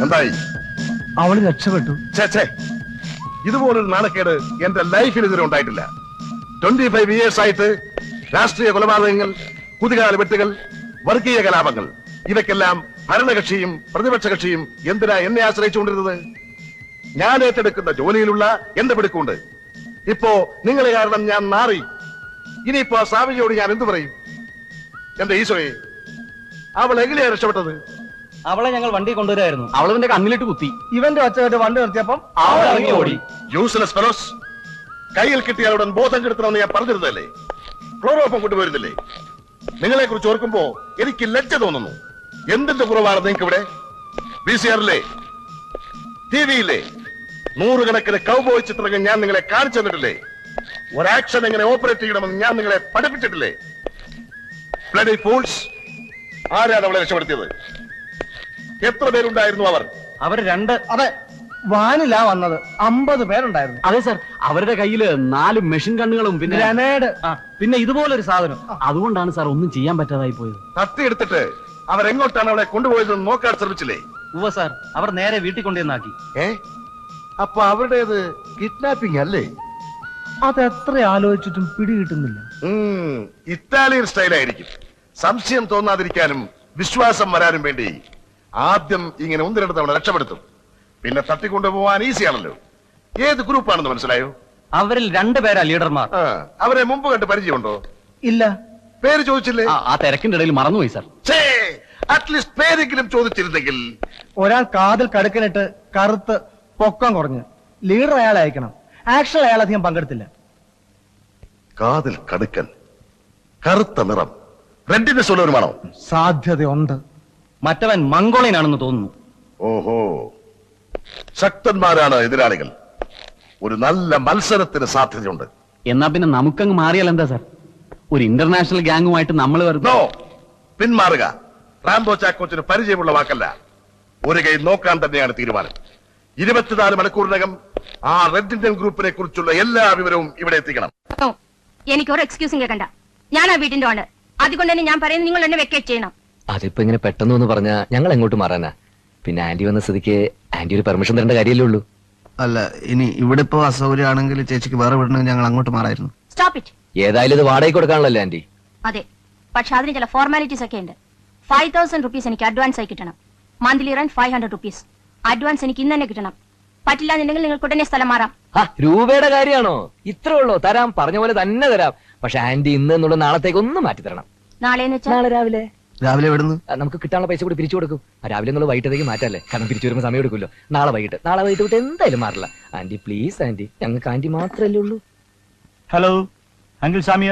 എന്തായി? അവള് രക്ഷപ്പെട്ടു. ഇതുപോലൊരു നാണക്കേട് എന്റെ ലൈഫിൽ ഇതുവരെ ഉണ്ടായിട്ടില്ല. 25 years ആയിട്ട് രാഷ്ട്രീയ കൊലപാതകങ്ങൾ, കുതികാല വെട്ടുകൾ, വർഗീയ കലാപങ്ങൾ, ഇവയ്ക്കെല്ലാം ഭരണകക്ഷിയും പ്രതിപക്ഷ കക്ഷിയും എന്തിനാ എന്നെ ആശ്രയിച്ചുകൊണ്ടിരുന്നത്? ഞാൻ ഏറ്റെടുക്കുന്ന ജോലിയിലുള്ള എന്റെ പിടുക്കുണ്ട്. ഇപ്പോ നിങ്ങളെ കാരണം ഞാൻ നാറി. ഇനിയിപ്പോ സാവിയോട് ഞാൻ എന്തു പറയും? എന്റെ ഈശോയെ, അവൾ എങ്ങനെയാ രക്ഷപ്പെട്ടത്? അവളെ ഞങ്ങൾ വണ്ടി കൊണ്ടുവരായിരുന്നു. അവളവന്റെ കണ്ണിലിട്ട് കുത്തി. ഇവന്റെ ഒച്ചയായിട്ട് വണ്ടി നിർത്തിയപ്പം അവൾ ഇറങ്ങി ഓടി. Useless fellows. കയ്യിൽ കിട്ടിയാലുടൻ ബോധം കെടുത്തണമെന്ന് ഞാൻ പറഞ്ഞിരുന്നല്ലേ? ക്ലോറോഫം കൊണ്ടുവരുന്നില്ലേ? നിങ്ങളെ കുറിച്ച് ഓർക്കുമ്പോ എനിക്ക് ലജ്ജ തോന്നുന്നു. എന്തിന്റെ കുറവാണ് നിങ്ങൾക്ക് ഇവിടെ? VCR-ലെ, TV-ലെ നൂറുകണക്കിന് കൗബോയ് ചിത്രങ്ങൾ ഞാൻ നിങ്ങളെ കാണിച്ചു തന്നിട്ടില്ലേ? ഒരാക്ഷൻ എങ്ങനെ ഓപ്പറേറ്റ് ചെയ്യണമെന്ന് ഞാൻ നിങ്ങളെ പഠിപ്പിച്ചിട്ടില്ലേ? Bloody fools. ആരാണ് അവളെ രക്ഷപ്പെടുത്തിയത്? എത്ര പേരുണ്ടായിരുന്നു അവർ? അവർ 2. അതെ, വാനിലാ വന്നത്. 50 പേരുണ്ടായിരുന്നു. അതെ സാർ, അവരുടെ കയ്യില് 4 മെഷീൻ ഗണ്ണുകളും പിന്നെ ഗ്രനേഡ്, പിന്നെ ഇതുപോലൊരു സാധനം. അതുകൊണ്ടാണ് സാർ ഒന്നും ചെയ്യാൻ പറ്റാതായി പോയത്. തട്ടിയെടുത്തിട്ട് അവരെങ്ങോട്ടാണ് അവളെ കൊണ്ടുപോയതെന്ന് നോക്കാൻ ശ്രമിച്ചില്ലേ? ഉവ്വ സാർ, അവർ നേരെ വീട്ടിൽ കൊണ്ടുവന്നാക്കി. അപ്പൊ അവരുടേത് കിഡ്നാപ്പിംഗ് അല്ലേ? അതെത്ര ആലോചിച്ചിട്ടും പിടികിട്ടുന്നില്ല. ഇറ്റാലിയൻ സ്റ്റൈലായിരിക്കും. സംശയം തോന്നാതിരിക്കാനും വിശ്വാസം വരാനും വേണ്ടി ആദ്യം ഇങ്ങനെ 1-2 തവണ രക്ഷപ്പെടുത്തും. പിന്നെ തട്ടിക്കൊണ്ടുപോവാൻ ഈസിയാണല്ലോ. ഏത് ഗ്രൂപ്പാണെന്ന് മനസ്സിലായോ? അവരിൽ 2 പേരാ ലീഡർമാർ. അവരെ മുമ്പ് കണ്ട് പരിചയമുണ്ടോ? ഇല്ല. പേര് ചോദിച്ചില്ലേ? ആ തിരക്കിന്റെ ഇടയിൽ മറന്നുപോയി സാർ. അറ്റ്ലീസ്റ്റ് പേരെങ്കിലും ചോദിച്ചിരുന്നെങ്കിൽ. ഒരാൾ കാതിൽ കടുക്കനിട്ട് കറുത്ത് പൊക്കം കുറഞ്ഞ്. ലീഡർ അയാളെ അയക്കണം. ആക്ഷൻ അയാൾ അധികം പങ്കെടുത്തില്ല. കാതിൽ കടുക്കൻ, കറുത്ത നിറം, റെഡിനെസ് ഉള്ളവരുമാണോ? സാധ്യതയുണ്ട്. മറ്റവൻ മംഗോളിയനാണെന്ന് തോന്നുന്നു. ഓഹോ, ശക്തന്മാരാണ് എതിരാളികൾ. ഒരു നല്ല മത്സരത്തിന് സാധ്യതയുണ്ട്. എന്നാ പിന്നെ നമുക്കങ്ങ് മാറിയാൽ എന്താ സാർ? ഒരു ഇന്റർനാഷണൽ ഗാങ്ങുമായിട്ട് നമ്മൾ പിന്മാറുക. റാംബോ ചാക്കോച്ചിന് പരിചയമുള്ള വാക്കല്ല. ഒരു കൈ നോക്കാൻ തന്നെയാണ് തീരുമാനം. 24 മണിക്കൂറിനകം ആ റെഡ് ഇന്ത്യൻ ഗ്രൂപ്പിനെ കുറിച്ചുള്ള എല്ലാ വിവരവും ഇവിടെ എത്തിക്കണം. എനിക്ക് ഒരു എക്സ്ക്യൂസും കേൾക്കണ്ട. ഞാൻ ആ വീടിന്റെ ആണ്. അതുകൊണ്ട് തന്നെ ഞാൻ പറയുന്നത് നിങ്ങൾ എന്നെ വെക്കേറ്റ് ചെയ്യണം. അതിപ്പോ ഇങ്ങനെ പെട്ടെന്ന് പറഞ്ഞാ ഞങ്ങൾ എങ്ങോട്ട് മാറാനാ? പിന്നെ ആന്റി വന്ന സ്ഥിതിക്ക് ആന്റി ഒരു പെർമിഷൻ തരേണ്ട കാര്യമല്ലേ ഉള്ളൂ. അല്ല, ഇനി ഇവിടെ ഇപ്പോ അസൗകര്യമാണെങ്കിൽ ചേച്ചിക്ക് വേറെ വിടണമെങ്കിൽ ഞങ്ങൾ അങ്ങോട്ട് മാറായിരുന്നു. Stop it. ഏതായാലും ഇത് വാടകയ്ക്ക് കൊടുക്കാണല്ലോ ആന്റി. അതെ, പക്ഷെ അതിന് ചില ഫോർമാലിറ്റീസ് ഒക്കെ ഉണ്ട്. 5000 rupees എനിക്ക് അഡ്വാൻസ് ആയി കിട്ടണം. Monthly rent 500 rupees. അഡ്വാൻസ് എനിക്ക് ഇന്ന് തന്നെ കിട്ടണം. പറ്റില്ല എന്നുണ്ടെങ്കിൽ നിങ്ങൾക്ക് ഉടനെ സ്ഥലം മാറാം. രൂപയുടെ കാര്യമാണോ? ഇത്ര ഉള്ളോ? തരാം, പറഞ്ഞ പോലെ തന്നെ തരാം. പക്ഷെ ആന്റി ഇന്ന് എന്നുള്ള നാളത്തേക്ക് ഒന്ന് മാറ്റി തരണം. നാളെന്ന് വെച്ചാൽ നാളെ രാവിലെ. രാവിലെ വിടുന്നു. നമുക്ക് കിട്ടാനുള്ള പൈസ കൂടി പിരിച്ചു കൊടുക്കും. രാവിലെ നിങ്ങൾ വൈകിട്ടത്തേക്ക് മാറ്റല്ലേ? കാരണം പിരിച്ചു വരുമ്പോൾ സമയം എടുക്കുമല്ലോ. നാളെ വൈകിട്ട് വിട്ട് എന്തായാലും മാറില്ല. ആന്റി പ്ലീസ് ആന്റി, ഞങ്ങൾക്ക് ആന്റി മാത്രമല്ലേ ഉള്ളൂ. ഹലോ അങ്കിൾ സാമിയ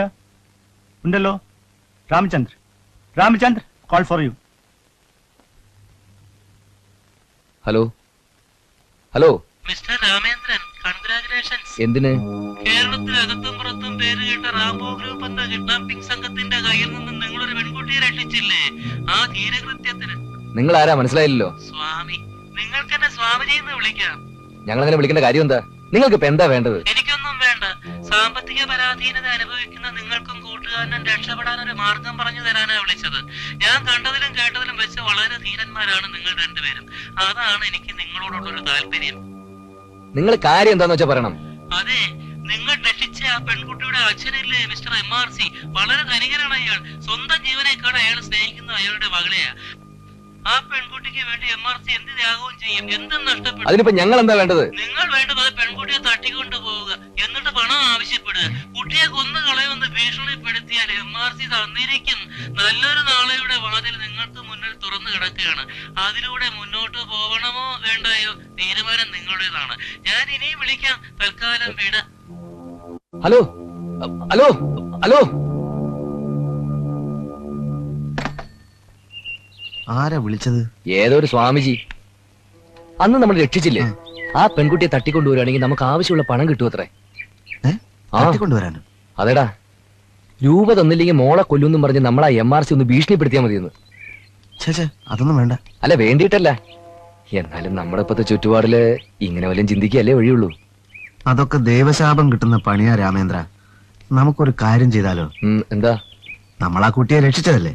ഉണ്ടല്ലോ. Ramachandra call for you. Hello mister Ramendran, congratulations. എന്തിന്? കേരളത്തിലകത്തും പുറത്തും പേര് കേട്ട റാംബോ ഗ്രൂപ്പ് എന്ന കിഡ്നാപ്പിംഗ് സംഘത്തിന്റെ കയ്യിൽ നിന്ന് നിങ്ങളൊരു പെൺകുട്ടിയെ രക്ഷിച്ചില്ലേ? ആ ധീരകൃത്യത്തിന്. നിങ്ങൾ ആരാ മനസ്സിലായില്ലല്ലോ. സ്വാമി. നിങ്ങൾക്ക് എന്നെ സ്വാമിജി എന്ന് വിളിക്കാം. ഞങ്ങൾ അങ്ങനെ വിളിക്കേണ്ട കാര്യം എന്താ? നിങ്ങൾക്ക് ഇപ്പൊ എന്താ വേണ്ടത്? എനിക്കൊന്നും വേണ്ട. സാമ്പത്തിക പരാധീനത അനുഭവിക്കുന്ന നിങ്ങൾക്കും കൂട്ടുകാരനും രക്ഷപ്പെടാൻ ഒരു മാർഗം പറഞ്ഞു തരാനാ വിളിച്ചത്. ഞാൻ കണ്ടതിലും കേട്ടതിലും വെച്ച് വളരെ ധീരന്മാരാണ് നിങ്ങൾ 2 പേരും. അതാണ് എനിക്ക് നിങ്ങളോടുള്ളൊരു താല്പര്യം. നിങ്ങൾ കാര്യം എന്താന്ന് വെച്ചാ പറയണം. അതെ, നിങ്ങൾ രക്ഷിച്ച ആ പെൺകുട്ടിയുടെ അച്ഛനില്ലേ മിസ്റ്റർ MRC, വളരെ ധനികനാണ് അയാൾ. സ്വന്തം ജീവനേക്കാൾ അയാൾ സ്നേഹിക്കുന്ന അയാളുടെ മകളെയാ. ആ പെൺകുട്ടിക്ക് വേണ്ടി MRC എന്ത് ത്യാഗവും ചെയ്യും, എന്തും നഷ്ടപ്പെടും. അതിനിപ്പോ ഞങ്ങൾ എന്താ വേണ്ടത്? നിങ്ങൾ വേണ്ടത് ആ പെൺകുട്ടിയെ തട്ടിക്കൊണ്ടു പോവുക, എന്നിട്ട് പണം ആവശ്യപ്പെടുക. കുട്ടിയെ കൊന്നു കളയുമെന്ന് ഭീഷണിപ്പെടുത്തിയാൽ MRC തന്നിരിക്കും. നല്ലൊരു നാളെയുടെ വാതിൽ നിങ്ങൾക്ക് മുന്നിൽ തുറന്നു കിടക്കുകയാണ്. അതിലൂടെ മുന്നോട്ട് പോകണമോ വേണ്ടായോ തീരുമാനം നിങ്ങളുടേതാണ്. ഞാൻ ഇനിയും വിളിക്കാം. തൽക്കാലം വിട. ഹലോ ഹലോ ഹലോ ആരാ വിളിച്ചത്? ഏതോ ഒരു സ്വാമിജി. അന്ന് നമ്മൾ രക്ഷിച്ചില്ലേ? ആ പെൺകുട്ടിയെ തട്ടിക്കൊണ്ടുവരാണെങ്കിൽ നമുക്ക് ആവശ്യമുള്ള പണം കിട്ടുമത്രേ. തട്ടിക്കൊണ്ടുവരാനോ? അതെടാ, രൂപ തന്നില്ലെങ്കിൽ മോളെ കൊല്ലുമെന്നും പറഞ്ഞ് നമ്മളാ MRC ഒന്ന് ഭീഷണിപ്പെടുത്തിയാൽ മതിയെന്ന്. അതൊന്നും വേണ്ട. അല്ല, വേണ്ടിയിട്ടല്ല. എന്നാലും നമ്മുടെ ഇപ്പത്തെ ചുറ്റുപാടില് ഇങ്ങനെ വല്ലതും ചിന്തിക്കുകയല്ലേ വഴിയുള്ളൂ. അതൊക്കെ ദൈവശാപം കിട്ടുന്ന പണിയാ രാമേന്ദ്ര. നമുക്കൊരു കാര്യം ചെയ്താലോ? എന്താ? നമ്മൾ ആ കുട്ടിയെ രക്ഷിച്ചതല്ലേ?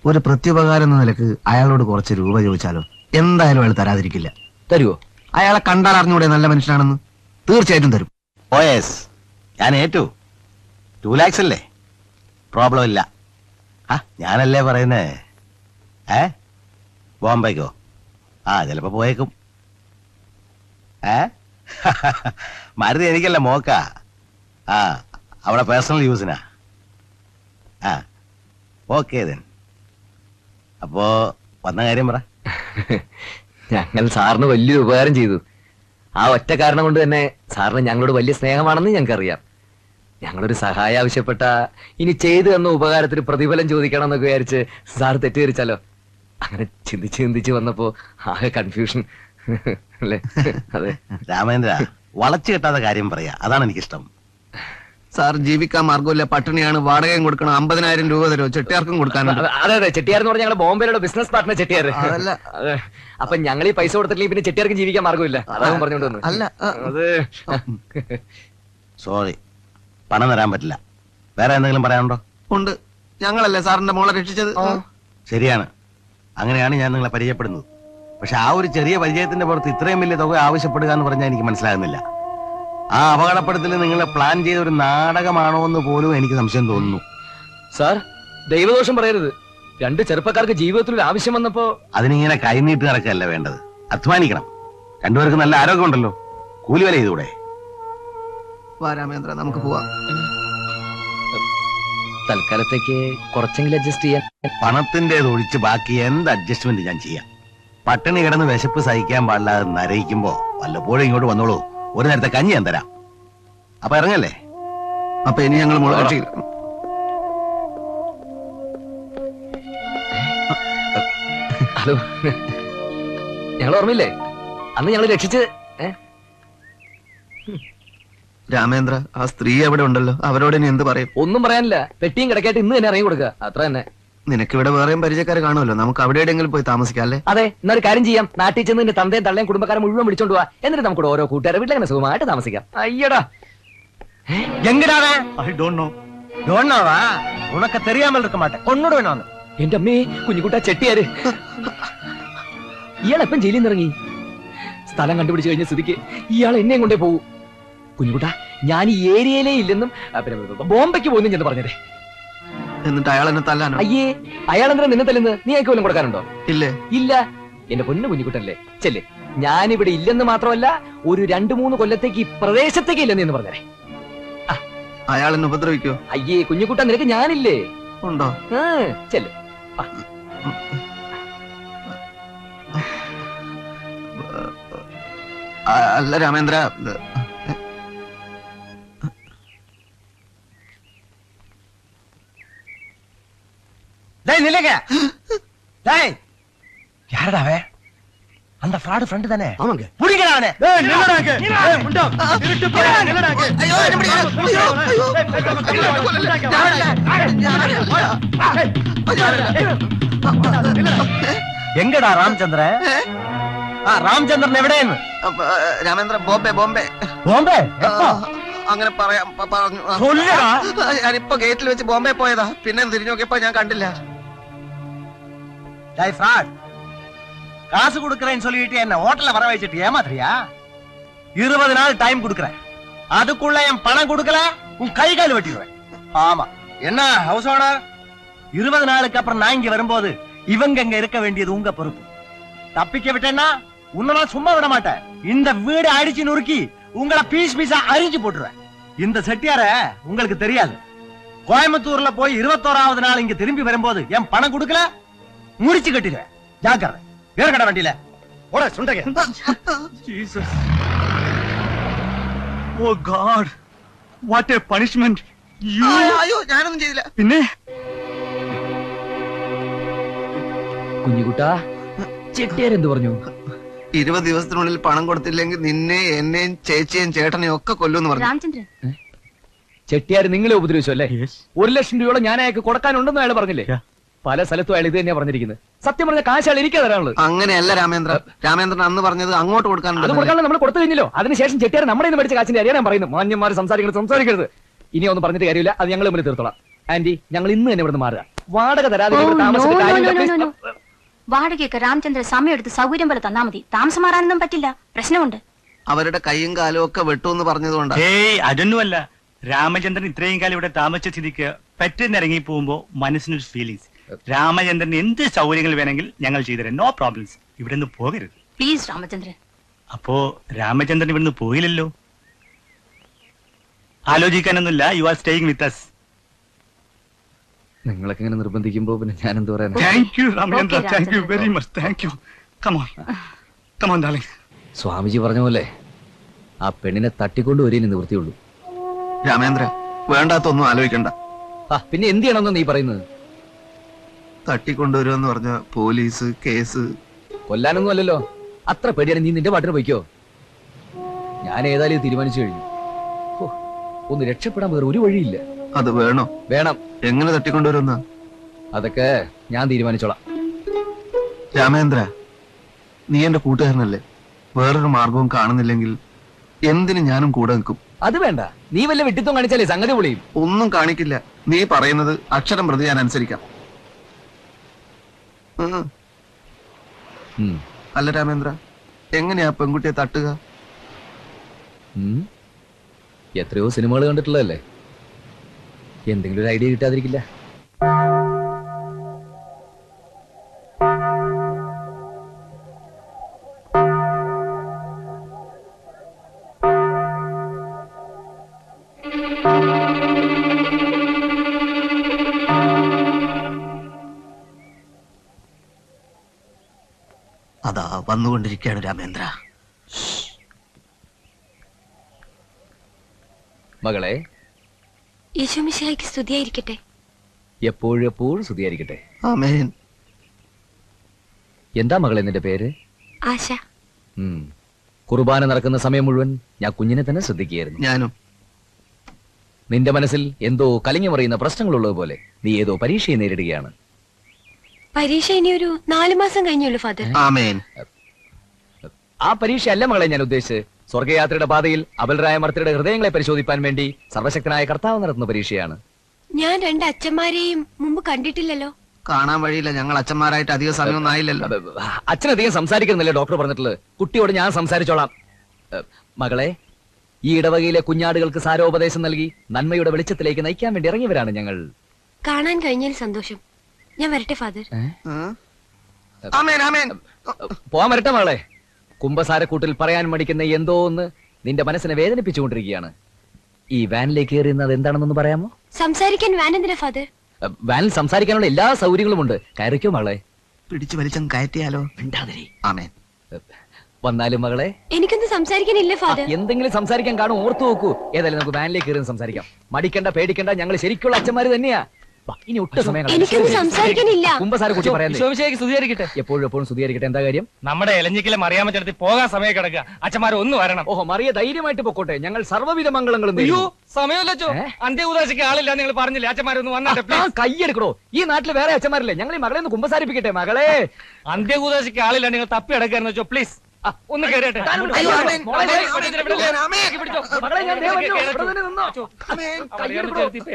ഒരു പ്രത്യുപകാരം എന്ന നിലക്ക് അയാളോട് കുറച്ച് രൂപ ചോദിച്ചാലോ? എന്തായാലും അയാൾ തരാതിരിക്കില്ല. തരുവോ? അയാളെ കണ്ടാൽ അറിഞ്ഞൂടെ നല്ല മനുഷ്യനാണെന്ന്? തീർച്ചയായിട്ടും തരും. ഓ യെസ്, ഞാൻ ഏറ്റു. 2 lakhs അല്ലേ? പ്രോബ്ലം ഇല്ല. ഞാനല്ലേ പറയുന്നേ. ബോംബെക്കോ? ചിലപ്പോ പോയേക്കും. മരുന്ന് എനിക്കല്ല, മോക്ക. അവിടെ പേഴ്സണൽ യൂസിനാ. Okay then. അപ്പോ വന്ന കാര്യം പറ. ഞങ്ങൾ സാറിന് വലിയൊരു ഉപകാരം ചെയ്തു. ആ ഒറ്റ കാരണം കൊണ്ട് തന്നെ സാറിന് ഞങ്ങളോട് വലിയ സ്നേഹമാണെന്ന് ഞങ്ങൾക്കറിയാം. ഞങ്ങളൊരു സഹായം ആവശ്യപ്പെട്ട ഇനി ചെയ്തു തന്ന ഉപകാരത്തിന് പ്രതിഫലം ചോദിക്കണം എന്നൊക്കെ വിചാരിച്ച് സാർ തെറ്റിദ്ധരിച്ചാലോ? അങ്ങനെ ചിന്തിച്ച് വന്നപ്പോ ആകെ കൺഫ്യൂഷൻ അല്ലേ? അതെ രാമേന്ദ്ര, വളച്ചു കെട്ടാത്ത കാര്യം പറയാ, അതാണ് എനിക്കിഷ്ടം. സാർ ജീവിക്കാൻ മാർഗമില്ല, പട്ടിണിയാണ്, വാടകയും കൊടുക്കണം, 50,000 രൂപ തരുമോ? ചെട്ടിയാർക്കും കൊടുക്കാനുണ്ട്. അതെ, ചെട്ടിയാർ എന്ന് പറഞ്ഞാൽ ഞങ്ങളുടെ ബോംബെയിലുള്ള ബിസിനസ് പാർട്ട്ണർ ചെട്ടിയാർ. അതല്ല. അപ്പൊ ഞങ്ങൾ ഈ പൈസ കൊടുത്തില്ലെങ്കിൽ പിന്നെ ചെട്ടിയാർക്കും ജീവിക്കാൻ മാർഗമില്ല. അതാവും പറഞ്ഞോണ്ട് വന്നു. അല്ല, അത് സോറി, പണം തരാൻ പറ്റില്ല. വേറെ എന്തെങ്കിലും പറയാനുണ്ടോ? ഉണ്ട്. ഞങ്ങളല്ലേ സാറിന്റെ മോളെ രക്ഷിച്ചത്? ശരിയാണ്, അങ്ങനെയാണ് ഞാൻ നിങ്ങളെ പരിചയപ്പെടുന്നത്. പക്ഷെ ആ ഒരു ചെറിയ പരിചയത്തിന്റെ പുറത്ത് ഇത്രയും വലിയ തുക ആവശ്യപ്പെടുക എന്ന് പറഞ്ഞാൽ എനിക്ക് മനസ്സിലാകുന്നില്ല. ആ അപകടപ്പെടുത്തൽ നിങ്ങളെ പ്ലാൻ ചെയ്ത ഒരു നാടകമാണോ എന്ന് പോലും എനിക്ക് സംശയം തോന്നുന്നു. സാർ, ദൈവദോഷം പറയരുത്. 2 ചെറുപ്പക്കാർക്ക് ജീവിതത്തിൽ ഒരു ആവശ്യം വന്നപ്പോ അതിനിങ്ങനെ കൈനീട്ട് നടക്കല്ല വേണ്ടത്, അധ്വാനിക്കണം. 2 പേർക്ക് നല്ല ആരോഗ്യമുണ്ടല്ലോ, കൂലി വില ചെയ്തുകൂടെ? വാ രാമേന്ദ്ര, നമുക്ക് പോവാം. തൽക്കാലത്തേക്ക് കുറച്ചെങ്കിലും അഡ്ജസ്റ്റ് ചെയ്യാൻ. പണത്തിന്റേത് ഒഴിച്ച് ബാക്കി എന്ത് അഡ്ജസ്റ്റ്മെന്റ് ഞാൻ ചെയ്യാം. പട്ടിണി കിടന്ന് വിശപ്പ് സഹിക്കാൻ പാടില്ലാതെ നരയിക്കുമ്പോ വല്ലപ്പോഴും ഇങ്ങോട്ട് വന്നോളൂ, ഒരു നേരത്തെ കഞ്ഞി ഞാൻ തരാം. അപ്പൊ ഇറങ്ങല്ലേ? അപ്പൊ ഇനി ഞങ്ങൾ മോളെ രക്ഷിക്കും. ഹലോ, ഞങ്ങൾ ഓർമ്മയില്ലേ അന്ന് ഞങ്ങൾ രക്ഷിച്ച്? രാമേന്ദ്ര, ആ സ്ത്രീ അവിടെ ഉണ്ടല്ലോ, അവരോട് ഇനി എന്ത് പറയും? ഒന്നും പറയാനില്ല. പെട്ടിയും കിടക്കായിട്ട് ഇന്ന് തന്നെ ഇറങ്ങി കൊടുക്കുക, അത്ര തന്നെ. നിനക്കിവിടെ വേറെയും പരിചയക്കാർ കാണുമല്ലോ, നമുക്ക് അവിടെ എവിടെയെങ്കിലും പോയി താമസിക്കാം അല്ലേ? അതെ, എന്നൊരു കാര്യം ചെയ്യാം. നാട്ടിൽ ചെന്ന് നിന്റെ തന്തയും തള്ളയും കുടുംബക്കാരെ മുഴുവൻ വിളിച്ചോണ്ട് പോവാ. എന്നിട്ട് നമുക്ക് ഓരോ കൂട്ടുകാരെ വീട്ടിൽ സുഖമായിട്ട് താമസിക്കാം. അയ്യടാ, എങ്ങടാണ്? I don't know. ഡോണ്ണാവാ? ഉനക്ക് തെരിയാമൽ இருக்க മാട്ടെ, കൊന്നോട് വേണോ? എന്റെ അമ്മേ, കുഞ്ഞുകുട്ടാ ചെട്ടിയാര് ഇയാളെപ്പം ജയിലിൽ നിന്ന് ഇറങ്ങി? സ്ഥലം കണ്ടുപിടിച്ചു കഴിഞ്ഞ സ്ഥിതിക്ക് ഇയാൾ എന്നെയും കൊണ്ടേ പോകൂ. കുഞ്ഞുകുട്ടാ, ഞാൻ ഈ ഏരിയയിലേ ഇല്ലെന്നും പിന്നെ ബോംബെക്ക് പോകുന്നു ചെന്ന് പറഞ്ഞതേ. എന്നിട്ട് അയാൾ എന്നെ തല്ലാനോ? അയ്യേ, അയാളെന്തിനാ നിന്നെ തല്ലുന്നത്? നീ അയക്ക് വല്ലതും കൊടുക്കാനുണ്ടോ? ഇല്ലേ? ഇല്ല. എന്റെ പൊന്നു കുഞ്ഞുകുട്ടല്ലേ, ചെല്ലേ. ഞാനിവിടെ ഇല്ലെന്ന് മാത്രമല്ല, ഒരു 2-3 കൊല്ലത്തേക്ക് ഈ പ്രദേശത്തേക്ക് ഇല്ലെന്ന് എന്ന് പറഞ്ഞേ. അയാൾ എന്നെ ഉപദ്രവിക്കോ? അയ്യേ കുഞ്ഞുകുട്ട, നിനക്ക് ഞാനില്ലേ? ഉണ്ടോ? ചെല്ല്. അല്ല രാമേന്ദ്ര, யாரடா அவன்? அந்த ஃப்ராட் ஃப்ரெண்ட் தானே? ஆமாங்க. புடிங்கடா அவனை. എങ്കടാ രാമചന്ദ്രൻ? രാമചന്ദ്രൻ എവിടെയെന്ന്? രാമേന്ദ്ര, ബോംബെ. ബോംബെ? അങ്ങനെ പറയാം പറഞ്ഞു. ഞാനിപ്പോ ഗേറ്റിൽ വെച്ച് ബോംബെ പോയതാ, പിന്നെ തിരിഞ്ഞു നോക്കിയപ്പോ ഞാൻ കണ്ടില്ല. ஃப்ராட், காசு கொடுக்கறேன்னு சொல்லிட்டு என்ன ஹோட்டல்ல வர வச்சிட்டு ஏமாத்துறியா? 20 நாள் டைம் கொடுக்கறேன், அதுக்குள்ள என் பணம் கொடுக்கல உன் கை கால் வெட்டிடுவேன். ஆமா, என்ன ஹவுஸ் ஓனர்? 20 நாளுக்கு அப்புறம் நான் இங்க வரும்போது இவங்க இங்க இருக்க வேண்டியது உங்க பொறுப்பு. தப்பிக்க விட்டேன்னா உன்னை சும்மா விட மாட்டேன். இந்த வீடு அடிச்சு நுறுக்கி உங்களை பீஸ் பீஸா அரிஞ்சு போட்டுருவேன். இந்த செட்டியார உங்களுக்கு தெரியாது. கோயம்புத்தூர்ல போய் 21வது நாள் இங்க திரும்பி வரும்போது என் பணம் கொடுக்கல முடிச்சு கட்டிடுவேன். ஜாக்கிரதை. வேற கடை வண்டியில ஓட சுண்டக. Jesus. Oh God. What a punishment. You. അയ്യോ, ഞാനൊന്നും ചെയ്തില്ല. പിന്നെ കുഞ്ഞുകുട്ടാ, ചെട്ടിയാരെന്ത് പറഞ്ഞു? 20 ദിവസത്തിനുള്ളിൽ പണം കൊടുത്തില്ലെങ്കിൽ നിന്നെ, എന്നെയും ചേച്ചിയും ചേട്ടനെയും ഒക്കെ കൊല്ലുമെന്ന് പറഞ്ഞു. രാമചന്ദ്രൻ, ചെട്ടിയാർ നിങ്ങളെ ഉപദ്രവിച്ചു അല്ലേ? Yes. 1 ലക്ഷം രൂപയോളം ഞാൻ അയാൾക്ക് കൊടുക്കാനുണ്ടെന്ന് അയാൾ പറഞ്ഞില്ലേ? Yeah. പല സ്ഥലത്തും അയാൾ ഇത് തന്നെയാ പറഞ്ഞിരിക്കുന്നത്. സത്യം പറഞ്ഞ കാശ് അയാൾ എനിക്ക് തരാനുള്ളത്. അങ്ങനെയല്ല രാമേന്ദ്രൻ അന്ന് പറഞ്ഞത് അങ്ങോട്ട് അത് കൊടുക്കാനുണ്ട്. കൊടുക്കാനുള്ള നമ്മൾ കൊടുത്തു കഴിഞ്ഞല്ലോ. അതിനുശേഷം ചെട്ടിയാർ നമ്മുടെ നിന്ന് മേടിച്ച കാശിന്റെ അറിയാൻ പറയുന്നു. മാന്യന്മാർ സംസാരിക്കരുത്. ഇനി ഒന്നും പറഞ്ഞിട്ട് കാര്യമില്ല, അത് ഞങ്ങൾ തമ്മിൽ തീർത്തോളാം. ആന്റി, ഞങ്ങൾ ഇന്ന് തന്നെ ഇവിടുന്ന് മാറുക. വാടക തരാതെ ഇവിടെ താമസിച്ചിട്ട് കാര്യമില്ല. വാടകയൊക്കെ രാമചന്ദ്രൻ സമയം എടുത്ത് സൗകര്യം പോലെ തന്നാ മതി. താമസം മാറാനൊന്നും പറ്റില്ല, പ്രശ്നമുണ്ട്. അവരുടെ കൈയും കാലും ഒക്കെ വെട്ടുമെന്ന് പറഞ്ഞതുകൊണ്ടാ. ഏയ് അതൊന്നുമല്ല. രാമചന്ദ്രൻ ഇത്രയും കാലം ഇവിടെ താമസിച്ച സ്ഥിതിക്ക് പെട്ടെന്ന് ഇറങ്ങി പോകുമ്പോ മനസ്സിനൊരു ഫീലിങ്സ്. രാമചന്ദ്രൻ എന്ത് സൗകര്യങ്ങൾ വേണമെങ്കിൽ ഞങ്ങൾ ചെയ്തുതരാം, നോ പ്രോബ്ലംസ്. ഇവിടെ നിന്ന് പോകരുത് പ്ലീസ് രാമചന്ദ്രൻ. അപ്പോ രാമചന്ദ്രൻ ഇവിടുന്ന് പോയില്ലല്ലോ. ആലോചിക്കാനൊന്നുമില്ല. You are staying with us. നിങ്ങളൊക്കെ ഇങ്ങനെ നിർബന്ധിക്കുമ്പോ പിന്നെ ഞാൻ എന്ത് പറയാനാ? Thank you Ramachandra, thank you very much, thank you. Come on come on darling. Swamiji പറഞ്ഞ പോലെ ആ പെണ്ണിനെ തട്ടിക്കൊണ്ടുവരേ നിവൃത്തിയുള്ളൂ. രാമേന്ദ്ര, വേണ്ടാത്തൊന്നും ആലോചിക്കണ്ട. പിന്നെ എന്ത് ചെയ്യണമെന്ന് നീ പറയുന്നത്? തട്ടിക്കൊണ്ടുവരുമെന്ന് പറഞ്ഞ പോലീസ് കേസ്. കൊല്ലാനൊന്നും അല്ലല്ലോ. അത്ര പേടിയാണ്. നീ നിന്റെ പാട്ടിന് പോയിക്കോ. ഞാൻ ഏതായാലും തീരുമാനിച്ചു കഴിഞ്ഞു. ഒന്ന് രക്ഷപ്പെടാൻ വേറെ ഒരു വഴിയില്ല. അത് വേണോ? വേണം. എങ്ങനെ തട്ടിക്കൊണ്ടുവരുന്ന? അതൊക്കെ ഞാൻ തീരുമാനിച്ചോളാം. രാമേന്ദ്ര, നീ എന്റെ കൂട്ടുകാരനല്ലേ? വേറൊരു മാർഗവും കാണുന്നില്ലെങ്കിൽ എന്തിന് ഞാനും കൂടെ നിൽക്കും. അത് വേണ്ട. നീ വല്ല വിട്ടിത്വം കാണിച്ചാലേ സംഗതി പൊളിയും. ഒന്നും കാണിക്കില്ല. നീ പറയുന്നത് അക്ഷരം പ്രതി ഞാൻ അനുസരിക്കാം. അല്ല രാമേന്ദ്ര, എങ്ങനെയാ പെൺകുട്ടിയെ തട്ടുക? എത്രയോ സിനിമകൾ കണ്ടിട്ടുള്ളതല്ലേ. എന്തെങ്കിലും ഒരു ഐഡിയ കിട്ടാതിരിക്കില്ല. അതാ വന്നുകൊണ്ടിരിക്കുകയാണ് രാമേന്ദ്ര. മകളെ, ഈശോമിശിഹായ്ക്ക് സ്തുതിയായിരിക്കട്ടെ. എപ്പോഴും സ്തുതിയായിരിക്കട്ടെ. ആമേൻ. എന്താ മകളെ നിന്റെ പേര്? ആശ. കുർബാന നടക്കുന്ന സമയം മുഴുവൻ ഞാൻ കുഞ്ഞിനെ തന്നെ ശ്രദ്ധിക്കുകയായിരുന്നു. ഞാനും. നിന്റെ മനസ്സിൽ എന്തോ കലങ്ങി മറിയുന്ന പ്രശ്നങ്ങളുള്ളത് പോലെ നീ ഏതോ പരീക്ഷയെ നേരിടുകയാണ്. പരീക്ഷ ഇനി ഒരു 4 മാസം കഴിഞ്ഞുള്ളൂ ഫാദർ. ആമേൻ. ആ പരീക്ഷ അല്ല മകളെ ഞാൻ ഉദ്ദേശിച്ച്. സ്വർഗയാത്രയുടെ പാതയിൽ അബലരായ മർത്യരുടെ ഹൃദയങ്ങളെ പരിശോധിപ്പാൻ വേണ്ടി സർവശക്തനായ കർത്താവ് നടത്തുന്ന പരീക്ഷയാണ്. ഞാൻ 2 അച്ഛന്മാരെയും മുമ്പ് കണ്ടിട്ടില്ലല്ലോ. കാണാൻ വഴിയില്ല. ഞങ്ങൾ അച്ഛന്മാരായിട്ട് അധിക സമയമൊന്നും ആയില്ലല്ലോ. അച്ഛനധികം സംസാരിക്കുന്നില്ലേ ഡോക്ടർ പറഞ്ഞിട്ടുള്ളത്? കുട്ടിയോട് ഞാൻ സംസാരിച്ചോളാം. മകളെ, ഈ ഇടവകയിലെ കുഞ്ഞാടുകൾക്ക് സാരോപദേശം നൽകി നന്മയുടെ വെളിച്ചത്തിലേക്ക് നയിക്കാൻ വേണ്ടി ഇറങ്ങിയവരാണ് ഞങ്ങൾ. കാണാൻ കഴിഞ്ഞതിൽ സന്തോഷം. ഞാൻ വരട്ടെ ഫാദർ. പോവാൻ വരട്ടെ മകളെ. കുംഭസാരക്കൂട്ടിൽ പറയാൻ മടിക്കുന്ന എന്തോ ഒന്ന് നിന്റെ മനസ്സിനെ വേദനിപ്പിച്ചുകൊണ്ടിരിക്കുകയാണ്. ഈ വാനിലേക്ക് കയറുന്നത് എന്താണെന്നൊന്ന് പറയാമോ? സംസാരിക്കാൻ വാൻ എന്തിനാ ഫാദർ? വാനിൽ സംസാരിക്കാനുള്ള എല്ലാ സൗകര്യങ്ങളും ഉണ്ട്. കയറിക്കോ മകളെ. പിടിച്ചു വലിച്ചം കയറ്റിയാലോ? ആമേൻ. വന്നാലും മകളെ, എനിക്കൊന്നും സംസാരിക്കാനില്ല ഫാദർ. എന്തെങ്കിലും സംസാരിക്കാൻ കാണും, ഓർത്തു നോക്കൂ. ഏതായാലും നമുക്ക് വാനിലേക്ക് കയറി സംസാരിക്കാം. മടിക്കണ്ട, പേടിക്കണ്ട, ഞങ്ങൾ ശരിക്കുള്ള അച്ഛന്മാര് തന്നെയാ. ഇനി ഒട്ടും സമയം സംസാരിക്കാനില്ല. കുംഭസാരക്കൂട്ടി പറയാൻ എപ്പോഴും സ്തുതിയായിരിക്കട്ടെ. എന്താ കാര്യം? നമ്മുടെ എലഞ്ഞിക്കലെ മറിയാമ്മ ചേർത്തി പോകാൻ സമയം കിടക്കുക. അച്ഛന്മാർ ഒന്ന് വരണം. ഓഹോ, മറിയ ധൈര്യമായിട്ട് പൊക്കോട്ടെ. ഞങ്ങൾ സർവ്വവിധ മംഗളങ്ങളും. അയ്യോ, സമയമല്ലോ. അന്ത്യകൂദാശയ്ക്ക് ആളില്ല നിങ്ങൾ പറഞ്ഞില്ലേ? അച്ഛന്മാരൊന്ന് വന്നാട്ടെ. കൈയെടുക്കണോ? ഈ നാട്ടിൽ വേറെ അച്ഛന്മാരില്ലേ? ഞങ്ങൾ ഈ മകളെ ഒന്ന് കുംഭസാരിപ്പിക്കട്ടെ. മകളെ, അന്ത്യകൂദാശയ്ക്ക് ആളില്ല, നിങ്ങൾ തപ്പി അടക്കാന്ന് വെച്ചോ പ്ലീസ്. ഒന്ന് കയറിയട്ടെ.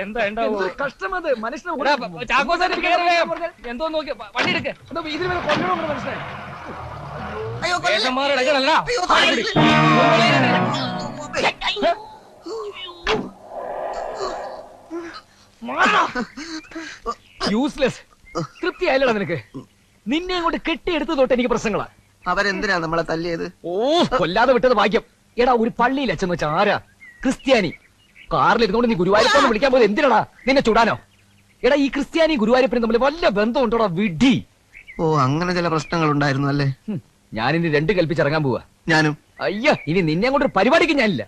എന്താ ഉണ്ടാവോ? എന്തോ നോക്കി വണ്ടി എടുക്ക. യൂസ്ലെസ്. തൃപ്തിയായില്ലടാ നിനക്ക്? നിന്നെ അങ്ങോട്ട് കെട്ടിയെടുത്ത് തൊട്ട് എനിക്ക് പ്രശ്നങ്ങളാ. അവരെന്തിനാ നമ്മളെ തല്ലിയത്? ഓ, കൊല്ലാതെ വിട്ടത് ഭാഗ്യം. എടാ, ഒരു പള്ളിയിൽ അച്ഛൻ വെച്ച ആരാ? ക്രിസ്ത്യാനി. കാറിലിരുന്നോണ്ട് നീ ഗുരുവായൂരപ്പനെ വിളിക്കാൻ പോയത് എന്തിനാടാ? നിന്നെ ചൂടാനോ? എടാ, ഈ ക്രിസ്ത്യാനി ഗുരുവായൂരപ്പനും തമ്മിൽ വല്ല ബന്ധമുണ്ടോടാ? വിഡി. ഓ, അങ്ങനെ ചില പ്രശ്നങ്ങൾ ഉണ്ടായിരുന്നു അല്ലേ? ഞാനിനി 2 കൽപ്പിച്ചിറങ്ങാൻ പോവാ. ഞാനും. അയ്യ, ഇനി നിന്നെ അങ്ങോട്ടൊരു പരിപാടിക്ക് ഞാനില്ല.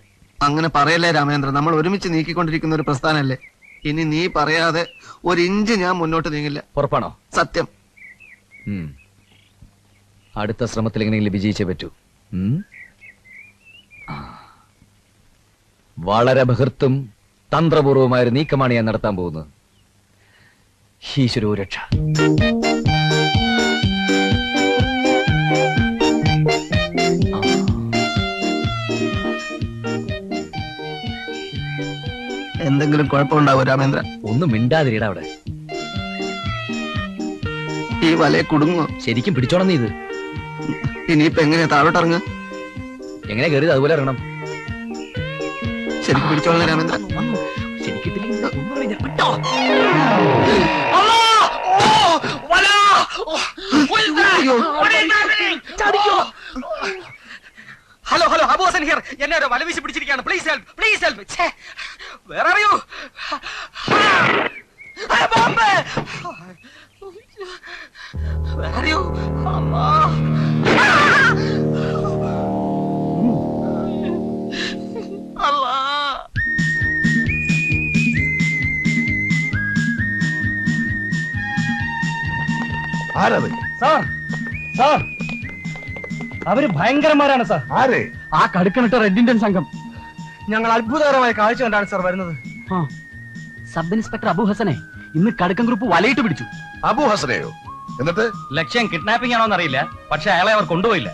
അങ്ങനെ പറയല്ലേ രാമേന്ദ്ര. നമ്മൾ ഒരുമിച്ച് നീക്കിക്കൊണ്ടിരിക്കുന്ന ഒരു പ്രസ്ഥാനല്ലേ. ഇനി നീ പറയാതെ 1 ഇഞ്ച് ഞാൻ മുന്നോട്ട് നീങ്ങില്ല. ഉറപ്പാണോ? സത്യം. അടുത്ത ശ്രമത്തിൽ എങ്ങനെയെങ്കിലും വിജയിച്ചേ പറ്റൂ. വളരെ ബഹൃത്തും തന്ത്രപൂർവമായ ഒരു നീക്കമാണ് ഞാൻ നടത്താൻ പോകുന്നത്. ഈശ്വരോ രക്ഷ. എന്തെങ്കിലും കുഴപ്പമുണ്ടാവോ രാമേന്ദ്ര? ഒന്നും മിണ്ടാതിരിടാ അവിടെ. ഈ വലയെ കുടുങ്ങോ? ശരിക്കും പിടിച്ചോണം നീ ഇത്. ഇനിയിപ്പോ എങ്ങനെയാ താഴോട്ട് ഇറങ്ങുക? എങ്ങനെ കയറി അതുപോലെ ഇറങ്ങണം. ശരിക്കും പിടിച്ചോളാം Ramendra. Hello hello, Abu Hasan here. എന്നെ ഒരു വല വീശി പിടിച്ചിരിക്കുകയാണ്. Please help, please help. Where are you? Bombay, where are you? അല്ലാ, അല്ലാ. ആരത്? സാർ, സാർ, അവര് ഭയങ്കരന്മാരാണ് സാർ. ആരെ? ആ കടുക്കനിട്ട റെഡ് ഇന്ത്യൻ സംഘം. ഞങ്ങൾ അത്ഭുതകരമായ കാഴ്ച കണ്ടാണ് സാർ വരുന്നത്. സബ് ഇൻസ്പെക്ടർ അബു ഹസനെ ഇന്ന് കടുക്കൻ ഗ്രൂപ്പ് വലയിട്ട് പിടിച്ചു. അബു ഹസനെയോ? എന്നിട്ട് ലക്ഷ്യം കിഡ്നാപ്പിംഗ് ആണോന്ന് അറിയില്ല, പക്ഷെ അയാളെ അവർ കൊണ്ടുപോയില്ല.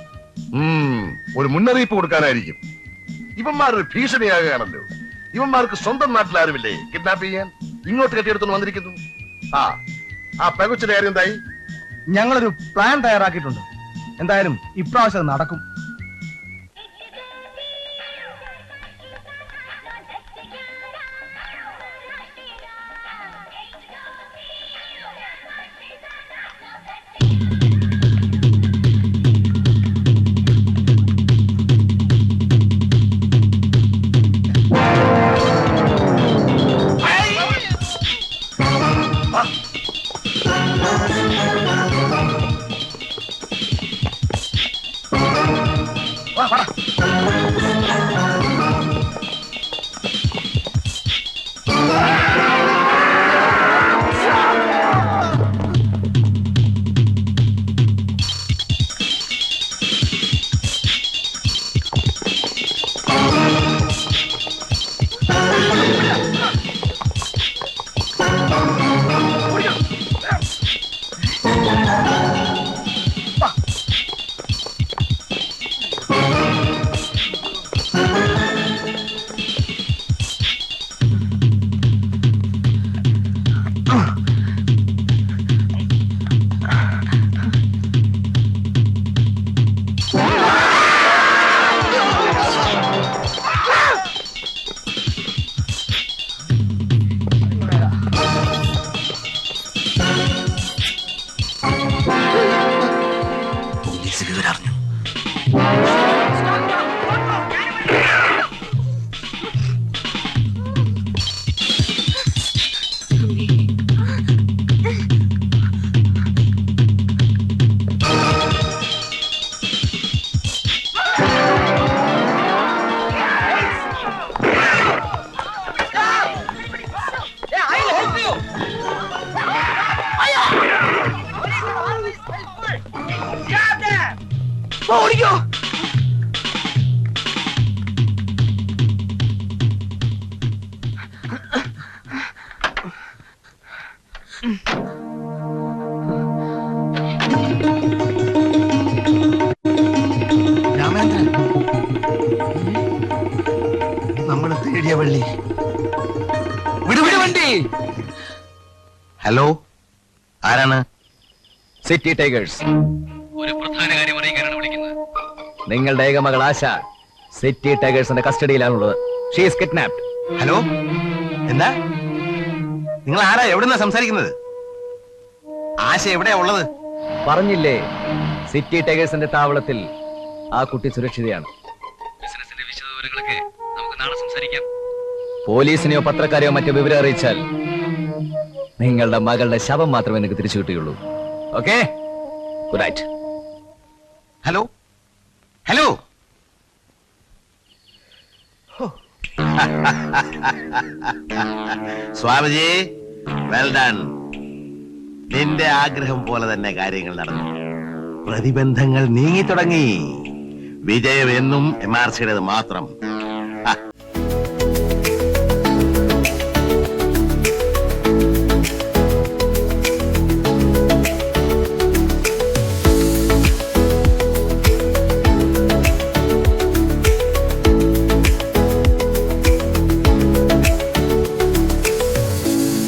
ഒരു മുന്നറിയിപ്പ് കൊടുക്കാനായിരിക്കും. ഇവന്മാരൊരു ഭീഷണിയാകുകയാണല്ലോ. ഇവന്മാർക്ക് സ്വന്തം നാട്ടിൽ ആരുമില്ലേ കിഡ്നാപ്പ് ചെയ്യാൻ? ഇങ്ങോട്ട് കെട്ടിയെടുത്തു വന്നിരിക്കുന്നു. ആ പെകുച്ചിന്റെ കാര്യം എന്തായി? ഞങ്ങളൊരു പ്ലാൻ തയ്യാറാക്കിയിട്ടുണ്ട്. എന്തായാലും ഇപ്രാവശ്യം നടക്കും. രാമേന്ദ്രൻ, നമ്മൾ തേടിയ വള്ളി. വിടുവിട വണ്ടി. ഹലോ, ആരാണ്? City tigers. ഒരു പ്രധാന കാര്യം അറിയിക്കാനാണ് വിളിക്കുന്നത്. നിങ്ങളുടെ ഏക മകൾ ആശ സിറ്റി ടൈഗേഴ്സിന്റെ കസ്റ്റഡിയിലാണുള്ളത്. She is kidnapped. ഹലോ, എന്താ? നിങ്ങൾ ആരാ? എവിടുന്നാ സംസാരിക്കുന്നത്? ആശ എവിടെയാ ഉള്ളത്? പറഞ്ഞില്ലേ, സിറ്റി ടൈഗേഴ്സിന്റെ താവളത്തിൽ ആ കുട്ടി സുരക്ഷിതയാണ്. ബിസിനസിന്റെ വിശദവിവരങ്ങളൊക്കെ നമുക്ക് നാളെ സംസാരിക്കാം. പോലീസിനെയോ പത്രക്കാരെയോ മറ്റോ വിവരം അറിയിച്ചാൽ നിങ്ങളുടെ മകളുടെ ശവം മാത്രമേ നിങ്ങൾക്ക് തിരിച്ചു കിട്ടുകയുള്ളൂ. Okay, good night. Hello, hello. Swamiji, well done. നിന്റെ ആഗ്രഹം പോലെ തന്നെ കാര്യങ്ങൾ നടന്നു. പ്രതിബന്ധങ്ങൾ നീങ്ങി തുടങ്ങി. വിജയം എന്നും MRCയുടേത് മാത്രം.